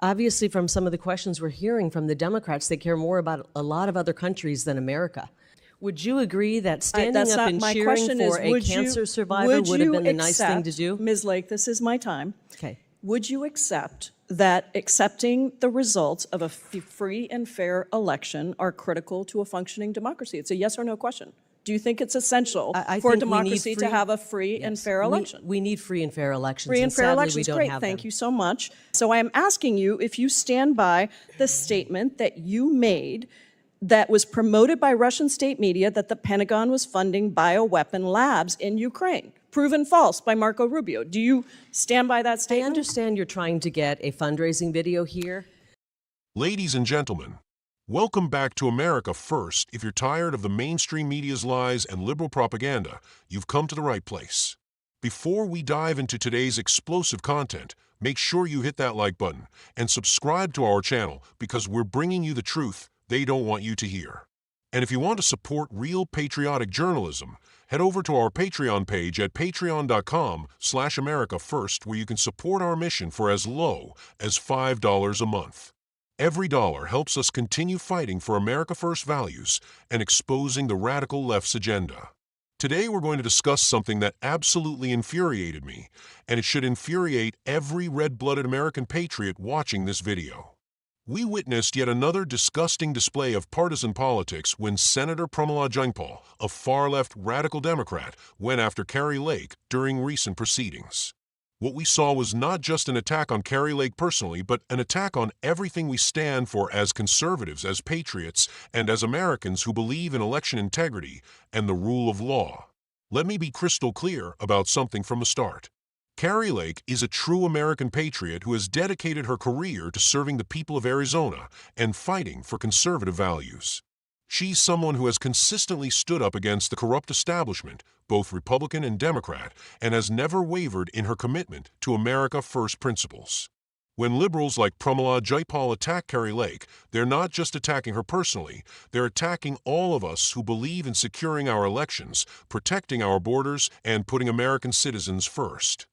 Obviously, from some of the questions we're hearing from the Democrats, they care more about a lot of other countries than America. Would you agree that standing up and cheering for a cancer survivor would have been the nice thing to do? Ms. Lake, this is my time. Okay. Would you accept that accepting the results of a free and fair election are critical to a functioning democracy? It's a yes or no question. Do you think it's essential for democracy to have a free and fair election? We need free and fair elections. Free and fair elections, great, thank you so much. So I am asking you if you stand by the statement that you made that was promoted by Russian state media that the Pentagon was funding bioweapon labs in Ukraine. Proven false by Marco Rubio. Do you stand by that statement? I understand you're trying to get a fundraising video here. Ladies and gentlemen, welcome back to America First. If you're tired of the mainstream media's lies and liberal propaganda, you've come to the right place. Before we dive into today's explosive content, make sure you hit that like button and subscribe to our channel because we're bringing you the truth they don't want you to hear. And if you want to support real patriotic journalism, head over to our Patreon page at patreon.com/AmericaFirst, where you can support our mission for as low as $5 a month. Every dollar helps us continue fighting for America First values and exposing the radical left's agenda. Today we're going to discuss something that absolutely infuriated me, and it should infuriate every red-blooded American patriot watching this video. We witnessed yet another disgusting display of partisan politics when Senator Pramila Jayapal, a far-left radical Democrat, went after Kari Lake during recent proceedings. What we saw was not just an attack on Kari Lake personally, but an attack on everything we stand for as conservatives, as patriots, and as Americans who believe in election integrity and the rule of law. Let me be crystal clear about something from the start. Kari Lake is a true American patriot who has dedicated her career to serving the people of Arizona and fighting for conservative values. She's someone who has consistently stood up against the corrupt establishment, both Republican and Democrat, and has never wavered in her commitment to America First principles. When liberals like Pramila Jayapal attack Kari Lake, they're not just attacking her personally, they're attacking all of us who believe in securing our elections, protecting our borders, and putting American citizens first.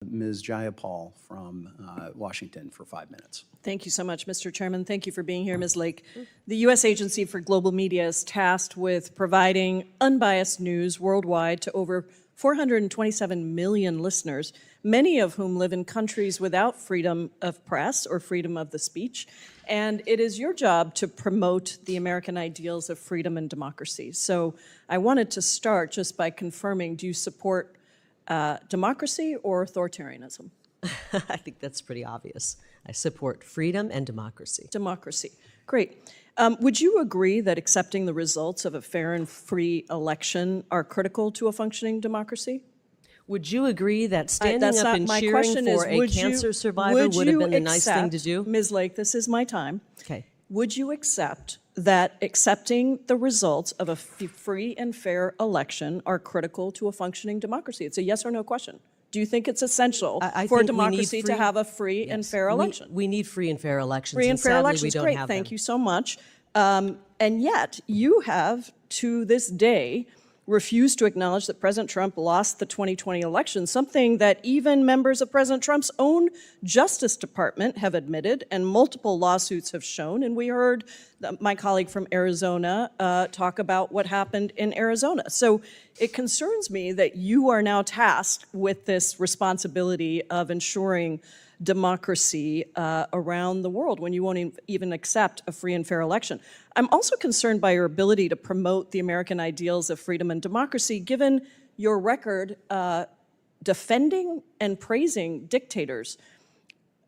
Ms. Jayapal from Washington for 5 minutes. Thank you so much, Mr. Chairman. Thank you for being here, Ms. Lake. The U.S. Agency for Global Media is tasked with providing unbiased news worldwide to over 427 million listeners, many of whom live in countries without freedom of press or freedom of the speech. And it is your job to promote the American ideals of freedom and democracy. So I wanted to start just by confirming, do you support democracy or authoritarianism? I think that's pretty obvious. I support freedom and democracy. Democracy. Great. Would you agree that accepting the results of a fair and free election are critical to a functioning democracy? Would you agree that standing up and cheering for a cancer survivor would have been the nice thing to do? Ms. Lake, this is my time. Okay. Would you accept that accepting the results of a free and fair election are critical to a functioning democracy? It's a yes or no question. Do you think it's essential for democracy to have a free and fair election? We need free and fair elections. Free and fair elections, great, thank you so much. And yet, you have, to this day, refused to acknowledge that President Trump lost the 2020 election, something that even members of President Trump's own Justice Department have admitted and multiple lawsuits have shown. And we heard my colleague from Arizona talk about what happened in Arizona. So it concerns me that you are now tasked with this responsibility of ensuring democracy around the world when you won't even accept a free and fair election. I'm also concerned by your ability to promote the American ideals of freedom and democracy, given your record defending and praising dictators.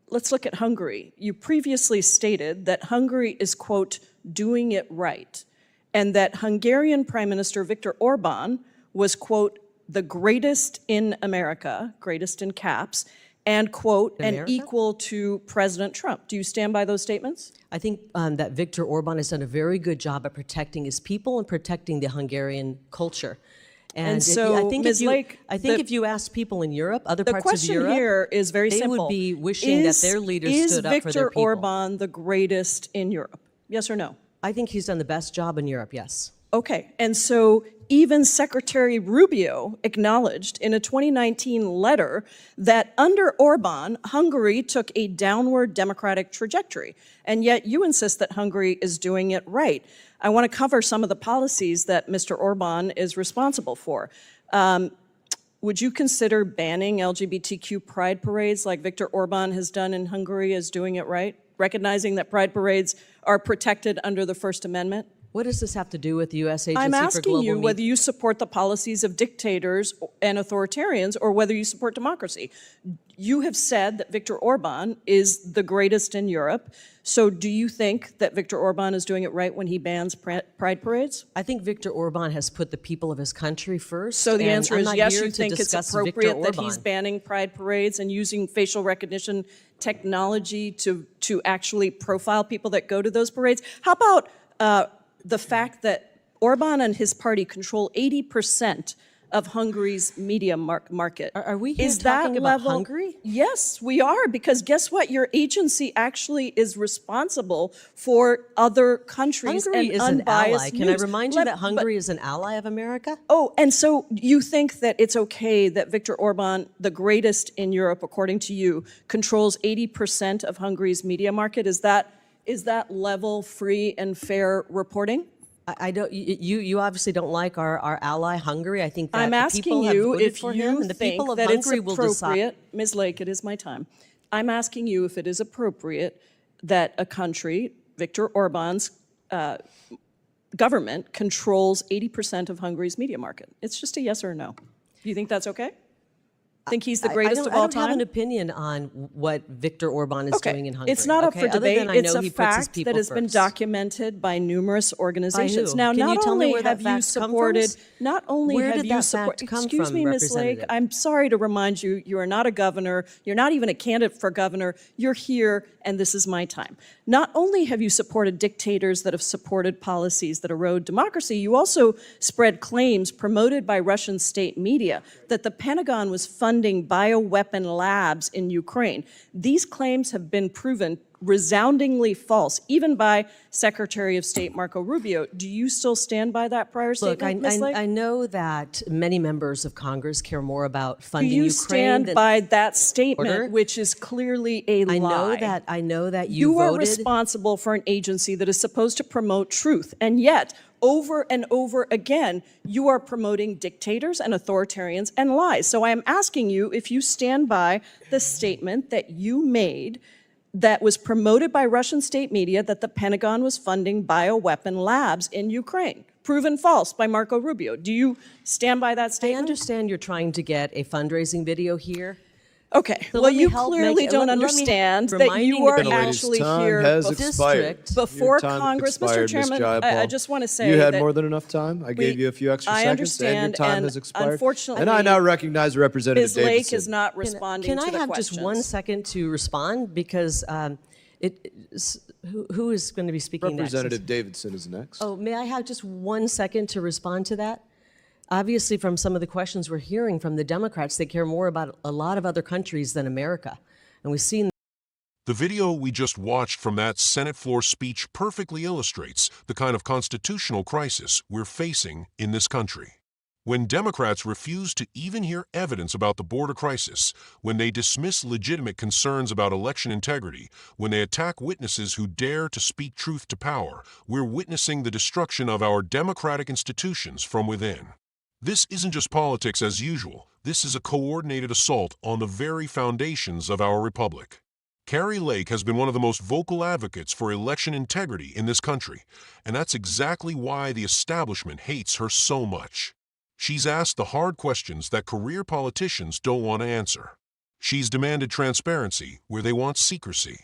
Let's look at Hungary. You previously stated that Hungary is, quote, doing it right, and that Hungarian Prime Minister Viktor Orban was, quote, the greatest in America, greatest in caps, and, quote, and equal to President Trump. Do you stand by those statements? I think that Viktor Orban has done a very good job at protecting his people and protecting the Hungarian culture. And so, I think Ms. Lake, if you ask people in Europe, other parts of Europe, the question here is very simple. They would be wishing that their leaders stood up for their people. Is Viktor Orban the greatest in Europe? Yes or no? I think he's done the best job in Europe, yes. Okay, and so even Secretary Rubio acknowledged in a 2019 letter that under Orban, Hungary took a downward democratic trajectory. And yet you insist that Hungary is doing it right. I want to cover some of the policies that Mr. Orban is responsible for. Would you consider banning LGBTQ pride parades like Viktor Orban has done in Hungary as doing it right, recognizing that pride parades are protected under the First Amendment? What does this have to do with the U.S. Agency I'm for Global asking you Media? whether you support the policies of dictators and authoritarians or whether you support democracy. You have said that Viktor Orban is the greatest in Europe. So do you think that Viktor Orban is doing it right when he bans pride parades? I think Viktor Orban has put the people of his country first. So the and answer I'm is not yes, here you to think it's discuss appropriate Viktor that he's Orban. banning pride parades and using facial recognition technology to actually profile people that go to those parades. How about the fact that Orban and his party control 80% of Hungary's media market? Are we here talking about Hungary? Yes, we are, because guess what? Your agency actually is responsible for other countries Hungary and is an unbiased ally. Can I news. remind you that Hungary is an ally of America? Oh, and so you think that it's okay that Viktor Orban, the greatest in Europe, according to you, controls 80% of Hungary's media market? Is that level, free, and fair reporting? I don't. You obviously don't like our ally Hungary. I think that I'm the asking people have you voted if for you him, and the think people of that it's Hungary will decide. appropriate. Ms. Lake, it is my time. I'm asking you if it is appropriate that a country, Viktor Orban's government, controls 80% of Hungary's media market. It's just a yes or a no. Do you think that's okay? Think he's the greatest of all I don't have time? an opinion on what Viktor Orban is doing in Hungary. It's not up for Other debate. than I It's know a he puts his fact people that has been first. documented by numerous organizations. who? Now, Can you not tell me only where that have you fact come supported, from? not only Where have did you that supported. fact come Excuse from, me, Ms. Lake. Representative? I'm sorry to remind you, you are not a governor. You're not even a candidate for governor. You're here, and this is my time. Not only have you supported dictators that have supported policies that erode democracy, you also spread claims promoted by Russian state media that the Pentagon was funding bioweapon labs in Ukraine. These claims have been proven resoundingly false, even by Secretary of State Marco Rubio. Do you still stand by that prior statement, Ms. Lake? I know that many members of Congress care more about funding Do you Ukraine stand than by that statement, order? which is clearly a lie? I know that You are voted. responsible for an agency that is supposed to promote truth, and yet, over and over again, you are promoting dictators and authoritarians and lies. So I am asking you if you stand by the statement that you made that was promoted by Russian state media that the Pentagon was funding bioweapon labs in Ukraine. Proven false by Marco Rubio. Do you stand by that I statement? understand you're trying to get a fundraising video here. Okay, So well, let me you help clearly make- don't let me understand that reminding you the are people- actually time here has before expired. District. Your time Congress. Mr. expired, Ms. Chairman, I Jayapal. just want to say you had that more than enough time. I gave you a few extra I seconds, and understand, your time and has expired. unfortunately, and I now recognize Representative Ms. Lake Davidson. is not responding Can to I the have questions. just 1 second to respond? Because who is going to be speaking Representative next? Davidson is next. Oh, may I have just 1 second to respond to that? Obviously, from some of the questions we're hearing from the Democrats, they care more about a lot of other countries than America. And we've seen The video we just watched from that Senate floor speech perfectly illustrates the kind of constitutional crisis we're facing in this country. When Democrats refuse to even hear evidence about the border crisis, when they dismiss legitimate concerns about election integrity, when they attack witnesses who dare to speak truth to power, we're witnessing the destruction of our democratic institutions from within. This isn't just politics as usual. This is a coordinated assault on the very foundations of our republic. Kari Lake has been one of the most vocal advocates for election integrity in this country, and that's exactly why the establishment hates her so much. She's asked the hard questions that career politicians don't want to answer. She's demanded transparency where they want secrecy.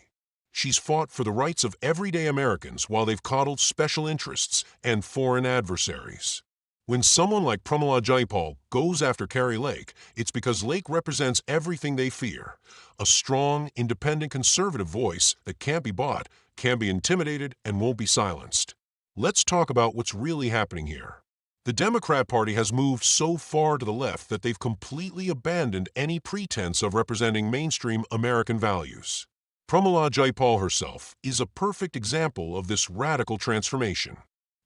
She's fought for the rights of everyday Americans while they've coddled special interests and foreign adversaries. When someone like Pramila Jayapal goes after Kari Lake, it's because Lake represents everything they fear: a strong, independent, conservative voice that can't be bought, can't be intimidated, and won't be silenced. Let's talk about what's really happening here. The Democrat Party has moved so far to the left that they've completely abandoned any pretense of representing mainstream American values. Pramila Jayapal herself is a perfect example of this radical transformation.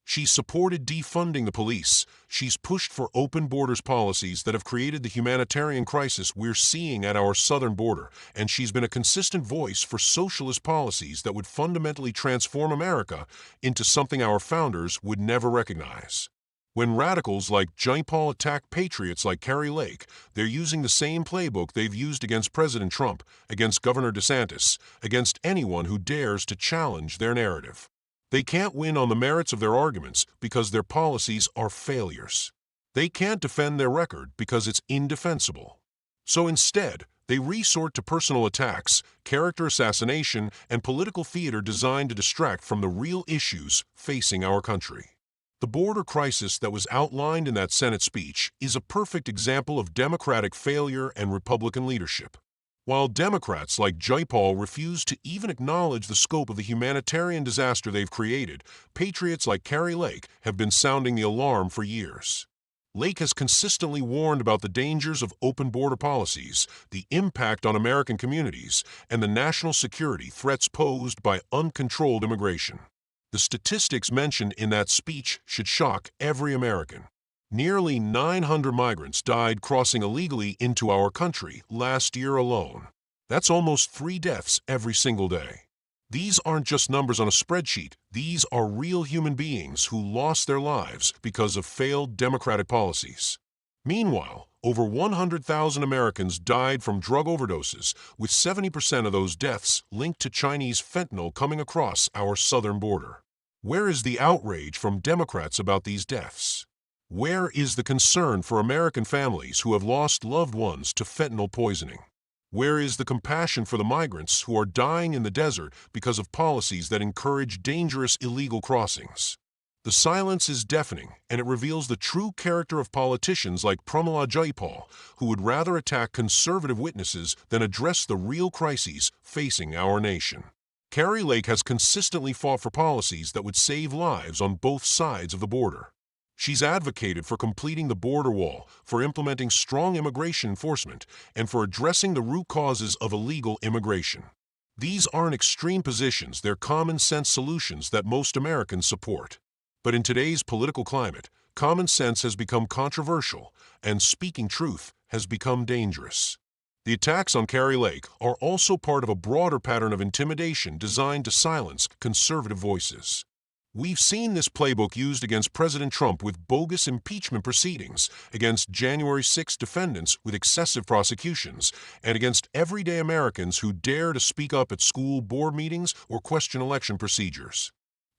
She's supported defunding the police. She's pushed for open borders policies that have created the humanitarian crisis we're seeing at our southern border. And she's been a consistent voice for socialist policies that would fundamentally transform America into something our founders would never recognize. When radicals like Jayapal attack patriots like Kari Lake, they're using the same playbook they've used against President Trump, against Governor DeSantis, against anyone who dares to challenge their narrative. They can't win on the merits of their arguments because their policies are failures. They can't defend their record because it's indefensible. So instead, they resort to personal attacks, character assassination, and political theater designed to distract from the real issues facing our country. The border crisis that was outlined in that Senate speech is a perfect example of Democratic failure and Republican leadership. While Democrats like Jayapal refuse to even acknowledge the scope of the humanitarian disaster they've created, patriots like Kari Lake have been sounding the alarm for years. Lake has consistently warned about the dangers of open border policies, the impact on American communities, and the national security threats posed by uncontrolled immigration. The statistics mentioned in that speech should shock every American. Nearly 900 migrants died crossing illegally into our country last year alone. That's almost 3 deaths every single day. These aren't just numbers on a spreadsheet. These are real human beings who lost their lives because of failed democratic policies. Meanwhile, over 100,000 Americans died from drug overdoses, with 70% of those deaths linked to Chinese fentanyl coming across our southern border. Where is the outrage from Democrats about these deaths? Where is the concern for American families who have lost loved ones to fentanyl poisoning? Where is the compassion for the migrants who are dying in the desert because of policies that encourage dangerous illegal crossings? The silence is deafening, and it reveals the true character of politicians like Pramila Jayapal, who would rather attack conservative witnesses than address the real crises facing our nation. Kari Lake has consistently fought for policies that would save lives on both sides of the border. She's advocated for completing the border wall, for implementing strong immigration enforcement, and for addressing the root causes of illegal immigration. These aren't extreme positions, they're common-sense solutions that most Americans support. But in today's political climate, common sense has become controversial, and speaking truth has become dangerous. The attacks on Kari Lake are also part of a broader pattern of intimidation designed to silence conservative voices. We've seen this playbook used against President Trump with bogus impeachment proceedings, against January 6 defendants with excessive prosecutions, and against everyday Americans who dare to speak up at school board meetings or question election procedures.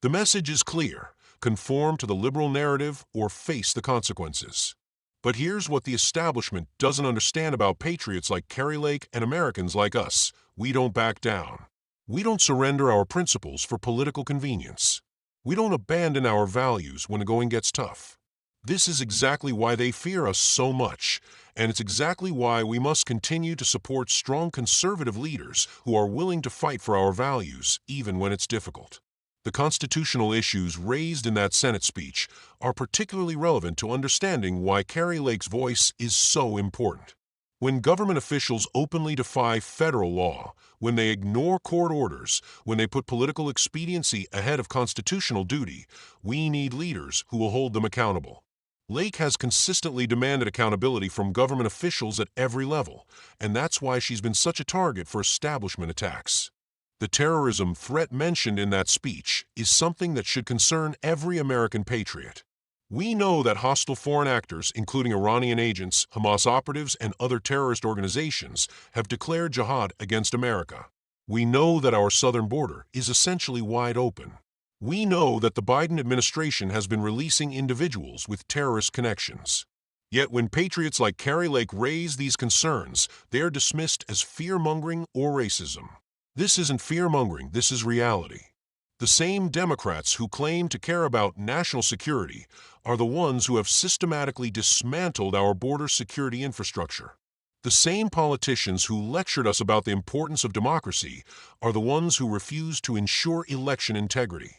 The message is clear: conform to the liberal narrative or face the consequences. But here's what the establishment doesn't understand about patriots like Kari Lake and Americans like us: we don't back down. We don't surrender our principles for political convenience. We don't abandon our values when the going gets tough. This is exactly why they fear us so much, and it's exactly why we must continue to support strong conservative leaders who are willing to fight for our values even when it's difficult. The constitutional issues raised in that Senate speech are particularly relevant to understanding why Kari Lake's voice is so important. When government officials openly defy federal law, when they ignore court orders, when they put political expediency ahead of constitutional duty, we need leaders who will hold them accountable. Lake has consistently demanded accountability from government officials at every level, and that's why she's been such a target for establishment attacks. The terrorism threat mentioned in that speech is something that should concern every American patriot. We know that hostile foreign actors, including Iranian agents, Hamas operatives, and other terrorist organizations, have declared jihad against America. We know that our southern border is essentially wide open. We know that the Biden administration has been releasing individuals with terrorist connections. Yet when patriots like Kari Lake raise these concerns, they are dismissed as fear-mongering or racism. This isn't fear-mongering, this is reality. The same Democrats who claim to care about national security are the ones who have systematically dismantled our border security infrastructure. The same politicians who lectured us about the importance of democracy are the ones who refuse to ensure election integrity.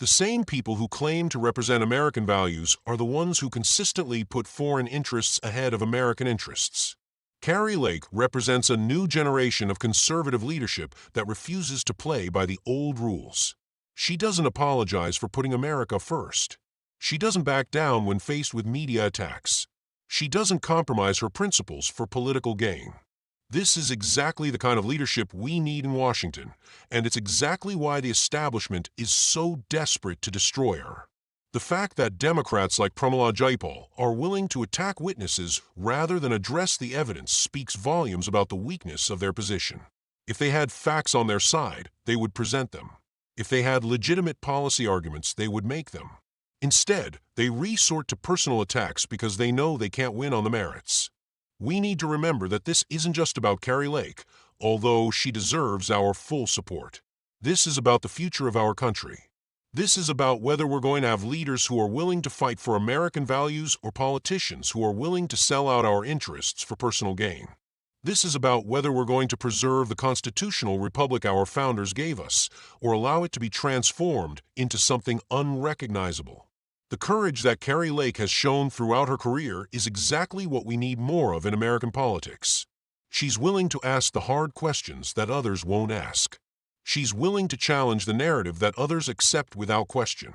The same people who claim to represent American values are the ones who consistently put foreign interests ahead of American interests. Kari Lake represents a new generation of conservative leadership that refuses to play by the old rules. She doesn't apologize for putting America first. She doesn't back down when faced with media attacks. She doesn't compromise her principles for political gain. This is exactly the kind of leadership we need in Washington, and it's exactly why the establishment is so desperate to destroy her. The fact that Democrats like Pramila Jayapal are willing to attack witnesses rather than address the evidence speaks volumes about the weakness of their position. If they had facts on their side, they would present them. If they had legitimate policy arguments, they would make them. Instead, they resort to personal attacks because they know they can't win on the merits. We need to remember that this isn't just about Kari Lake, although she deserves our full support. This is about the future of our country. This is about whether we're going to have leaders who are willing to fight for American values or politicians who are willing to sell out our interests for personal gain. This is about whether we're going to preserve the constitutional republic our founders gave us or allow it to be transformed into something unrecognizable. The courage that Kari Lake has shown throughout her career is exactly what we need more of in American politics. She's willing to ask the hard questions that others won't ask. She's willing to challenge the narrative that others accept without question.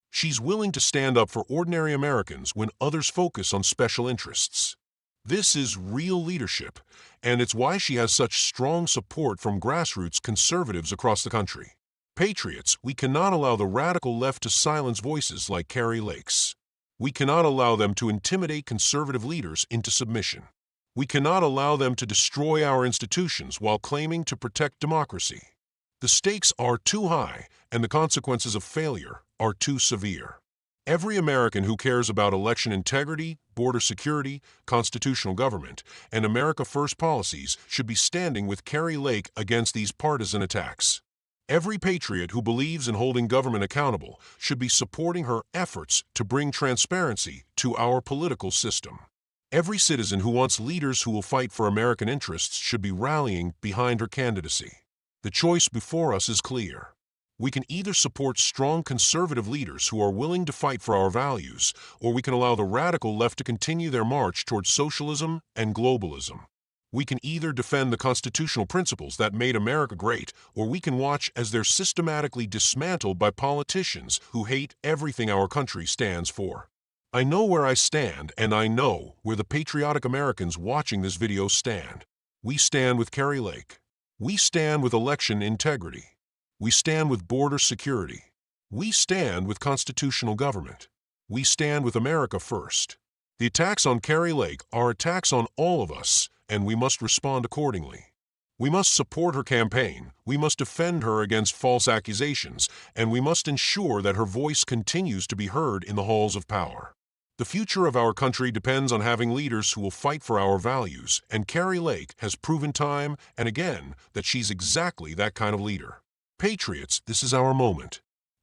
She's willing to stand up for ordinary Americans when others focus on special interests. This is real leadership, and it's why she has such strong support from grassroots conservatives across the country. Patriots, we cannot allow the radical left to silence voices like Kari Lake's. We cannot allow them to intimidate conservative leaders into submission. We cannot allow them to destroy our institutions while claiming to protect democracy. The stakes are too high, and the consequences of failure are too severe. Every American who cares about election integrity, border security, constitutional government, and America First policies should be standing with Kari Lake against these partisan attacks. Every patriot who believes in holding government accountable should be supporting her efforts to bring transparency to our political system. Every citizen who wants leaders who will fight for American interests should be rallying behind her candidacy. The choice before us is clear. We can either support strong conservative leaders who are willing to fight for our values, or we can allow the radical left to continue their march towards socialism and globalism. We can either defend the constitutional principles that made America great, or we can watch as they're systematically dismantled by politicians who hate everything our country stands for. I know where I stand, and I know where the patriotic Americans watching this video stand. We stand with Kari Lake. We stand with election integrity. We stand with border security. We stand with constitutional government. We stand with America First. The attacks on Kari Lake are attacks on all of us, and we must respond accordingly. We must support her campaign, we must defend her against false accusations, and we must ensure that her voice continues to be heard in the halls of power. The future of our country depends on having leaders who will fight for our values, and Kari Lake has proven time and again that she's exactly that kind of leader. Patriots, this is our moment.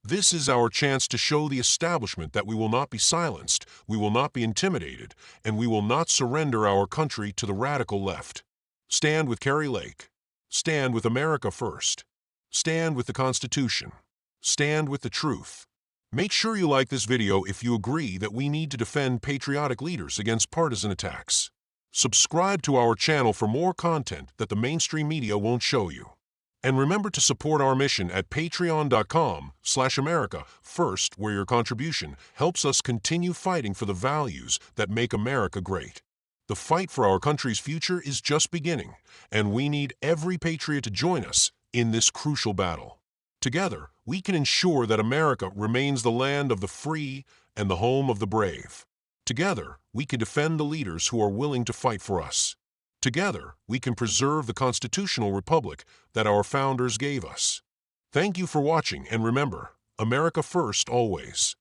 This is our chance to show the establishment that we will not be silenced, we will not be intimidated, and we will not surrender our country to the radical left. Stand with Kari Lake. Stand with America First. Stand with the Constitution. Stand with the truth. Make sure you like this video if you agree that we need to defend patriotic leaders against partisan attacks. Subscribe to our channel for more content that the mainstream media won't show you. And remember to support our mission at patreon.com/America First, where your contribution helps us continue fighting for the values that make America great. The fight for our country's future is just beginning, and we need every patriot to join us in this crucial battle. Together, we can ensure that America remains the land of the free and the home of the brave. Together, we can defend the leaders who are willing to fight for us. Together, we can preserve the constitutional republic that our founders gave us. Thank you for watching, and remember, America First always.